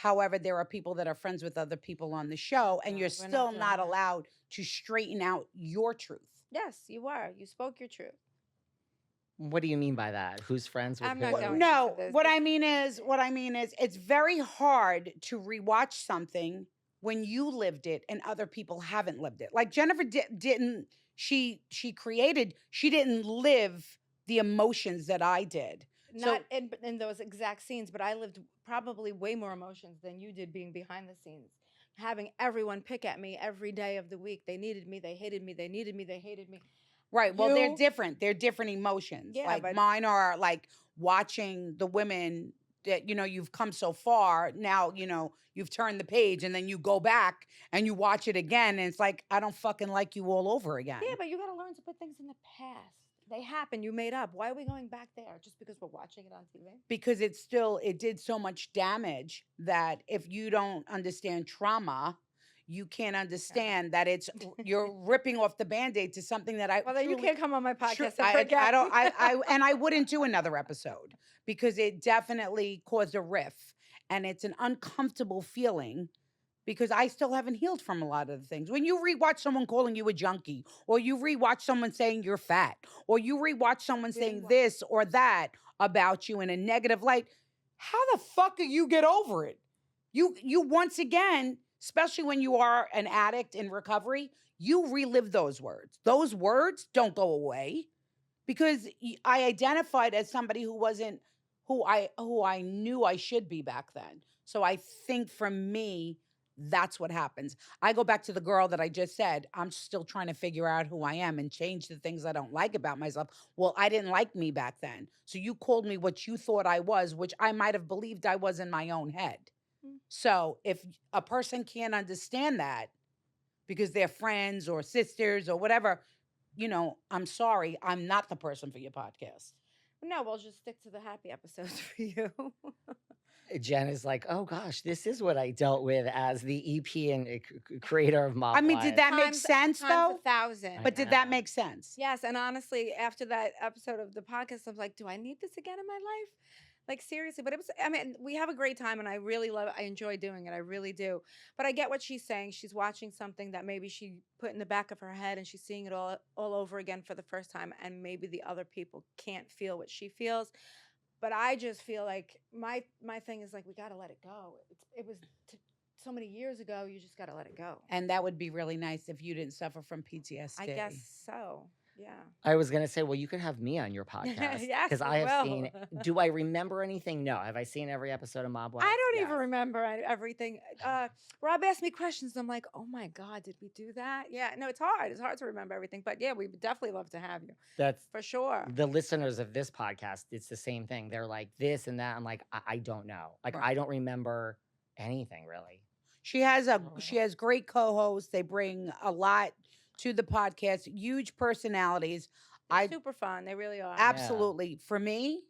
However, there are people that are friends with other people on the show, and No, you're we're not still doing not that. allowed to straighten out your truth. Yes, you were. You spoke your truth. What do you mean by that? Who's friends with I'm who? not going No, into this. what This I is- mean is, it's very hard to rewatch something when you lived it and other people haven't lived it. Like Jennifer didn't. She created. She didn't live the emotions that I did. Not in those exact scenes, but I lived probably way more emotions than you did being behind the scenes. Having everyone pick at me every day of the week. They needed me, they hated me, they needed me, they hated me. Right. Well, they're You- different. They're different emotions. Yeah, like but- mine are like watching the women that, you've come so far. Now, you've turned the page and then you go back and you watch it again. And it's like, I don't fucking like you all over again. Yeah, but you got to learn to put things in the past. They happen. You made up. Why are we going back there? Just because we're watching it on TV? Because it did so much damage that if you don't understand trauma, you can't understand that you're ripping off the Band-Aid to something that I Well, then you truly- can't come on my Sure, podcast ever again. I don't. I wouldn't do another episode because it definitely caused a riff, and it's an uncomfortable feeling because I still haven't healed from a lot of the things. When you rewatch someone calling you a junkie, or you rewatch someone saying you're fat, or you rewatch someone saying this or that about you in a negative light, how the fuck do you get over it? You once again, especially when you are an addict in recovery, you relive those words. Those words don't go away because I identified as somebody who wasn't who I knew I should be back then. So I think for me, that's what happens. I go back to the girl that I just said, I'm still trying to figure out who I am and change the things I don't like about myself. Well, I didn't like me back then. So you called me what you thought I was, which I might have believed I was in my own head. So if a person can't understand that because they're friends or sisters or whatever, I'm sorry, I'm not the person for your podcast. No, we'll just stick to the happy episodes for you. Jen is like, oh gosh, this is what I dealt with as the EP and creator of Mob I mean, did Wives. that make sense times though? 1,000. But did that make sense? Yes, and honestly, after that episode of the podcast, I was like, do I need this again in my life? Like seriously, but we have a great time and I really I enjoy doing it. I really do. But I get what she's saying. She's watching something that maybe she put in the back of her head and she's seeing it all over again for the first time. And maybe the other people can't feel what she feels. But I just feel like my thing is like, we got to let it go. It was so many years ago. You just got to let it go. And that would be really nice if you didn't suffer from PTSD. I guess so. Yeah. I was going to say, well, you could have me on your podcast. Yes, Because we I have will. seen, do I remember anything? No. Have I seen every episode of Mob Wives? I don't Yes. even remember everything. Rob asked me questions. I'm like, oh my God, did we do that? Yeah, no, it's hard. It's hard to remember everything. But yeah, we would definitely love to have you That's for sure. the listeners of this podcast. It's the same thing. They're like this and that. I'm like, I don't know. Like, Right. I don't remember anything really. She has great co-hosts. They bring a lot to the podcast. Huge personalities. They're super fun. They really are. Absolutely. For me,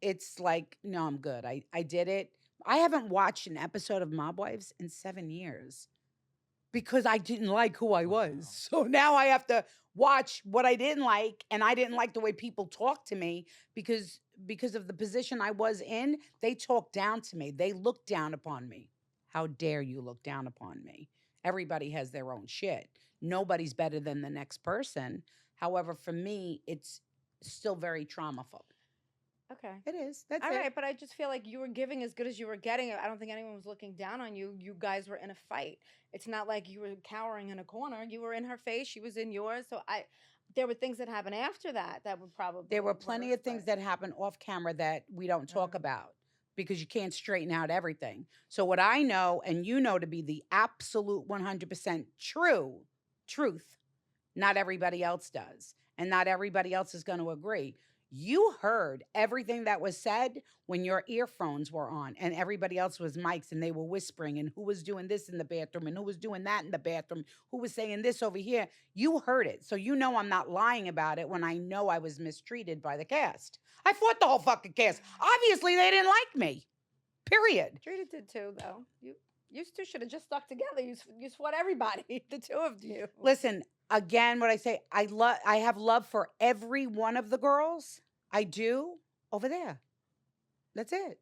it's like, no, I'm good. I did it. I haven't watched an episode of Mob Wives in 7 years because I didn't like who I was. So now I have to watch what I didn't like, and I didn't like the way people talked to me because of the position I was in. They talked down to me. They looked down upon me. How dare you look down upon me? Everybody has their own shit. Nobody's better than the next person. However, for me, it's still very traumaful. Okay. It is. That's All it. right, but I just feel like you were giving as good as you were getting. I don't think anyone was looking down on you. You guys were in a fight. It's not like you were cowering in a corner. You were in her face. She was in yours. So there were things that happened after that would probably. There were plenty of things that happened off camera that we don't talk about because you can't straighten out everything. So what I know and you know to be the absolute 100% truth, not everybody else does. And not everybody else is going to agree. You heard everything that was said when your earphones were on and everybody else was mics and they were whispering and who was doing this in the bathroom and who was doing that in the bathroom, who was saying this over here. You heard it. So you know I'm not lying about it when I know I was mistreated by the cast. I fought the whole fucking cast. Obviously, they didn't like me. Period. Drita did too, though. You two should have just stuck together. You fought everybody, the two of you. Listen, again, what I say, I have love for every one of the girls. I do over there. That's it.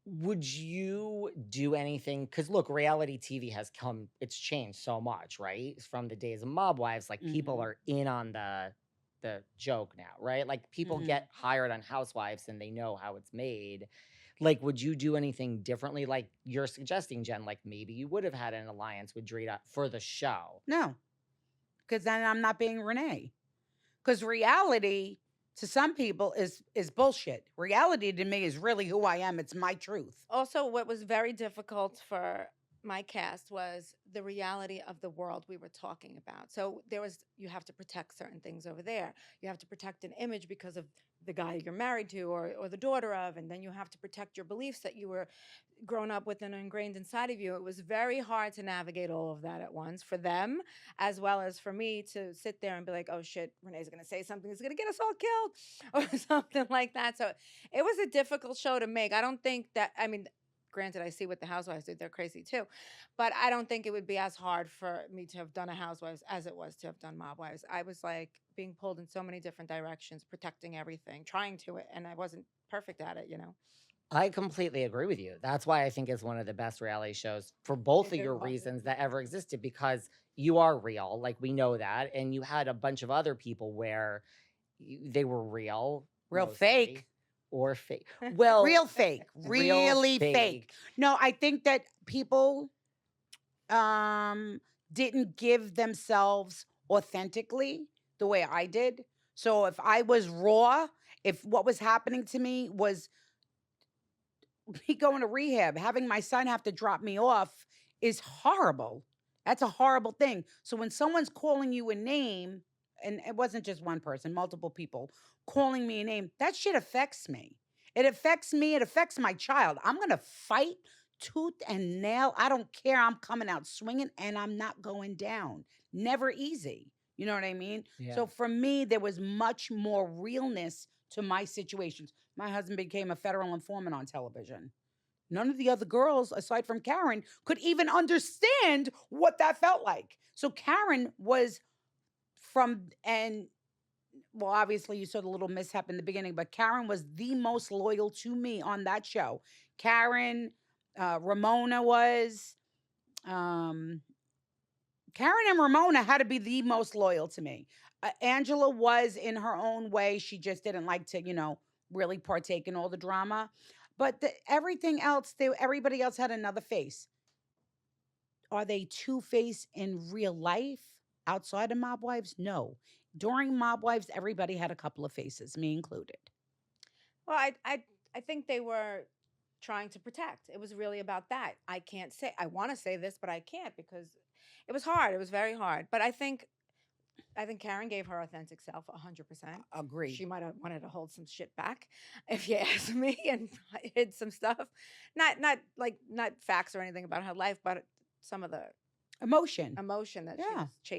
Would you do anything? Because look, reality TV has come, it's changed so much, right? From the days of Mob Wives, like people Mhm. are in on the joke now, right? Like people Mhm. get hired on Housewives and they know how it's made. Like, would you do anything differently? Like you're suggesting, Jen, like maybe you would have had an alliance with Drita for the show. No, because then I'm not being Renee. Because reality to some people is bullshit. Reality to me is really who I am. It's my truth. Also, what was very difficult for my cast was the reality of the world we were talking about. So you have to protect certain things over there. You have to protect an image because of the guy you're married to or the daughter of, and then you have to protect your beliefs that you were grown up with and ingrained inside of you. It was very hard to navigate all of that at once for them, as well as for me to sit there and be like, oh shit, Renee's going to say something that's going to get us all killed or something like that. So it was a difficult show to make. I don't think that, I mean, granted, I see what the Housewives did, they're crazy too. But I don't think it would be as hard for me to have done a Housewives as it was to have done Mob Wives. I was like being pulled in so many different directions, protecting everything, trying to it, and I wasn't perfect at it, you know. I completely agree with you. That's why I think it's one of the best reality shows for both of It your was. reasons that ever existed, because you are real, like we know that, and you had a bunch of other people where they were real, Real mostly, fake. or fake. Well, Real fake. real Really fake. No, I think that people didn't give themselves authentically the way I did. So if I was raw, if what was happening to me was me going to rehab, having my son have to drop me off is horrible. That's a horrible thing. So when someone's calling you a name, and it wasn't just one person, multiple people calling me a name, that shit affects me. It affects me. It affects my child. I'm going to fight tooth and nail. I don't care. I'm coming out swinging and I'm not going down. Never easy. You know what I mean? yeah. So for me, there was much more realness to my situations. My husband became a federal informant on television. None of the other girls, aside from Karen, could even understand what that felt like. So Karen was and well, obviously you saw the little mishap in the beginning, but Karen was the most loyal to me on that show. Karen, Ramona was, um, Karen and Ramona had to be the most loyal to me. Angela was in her own way. She just didn't like to, really partake in all the drama. But everything else, everybody else had another face. Are they two-faced in real life outside of Mob Wives? No. During Mob Wives, everybody had a couple of faces, me included. Well, I think they were trying to protect. It was really about that. I can't say I want to say this, but I can't because it was hard. It was very hard. But I think Karen gave her authentic self 100%. Agreed. She might have wanted to hold some shit back, if you ask me, and hid some stuff. Not facts or anything about her life, but some of the Emotion. emotion that she Yeah. was chasing.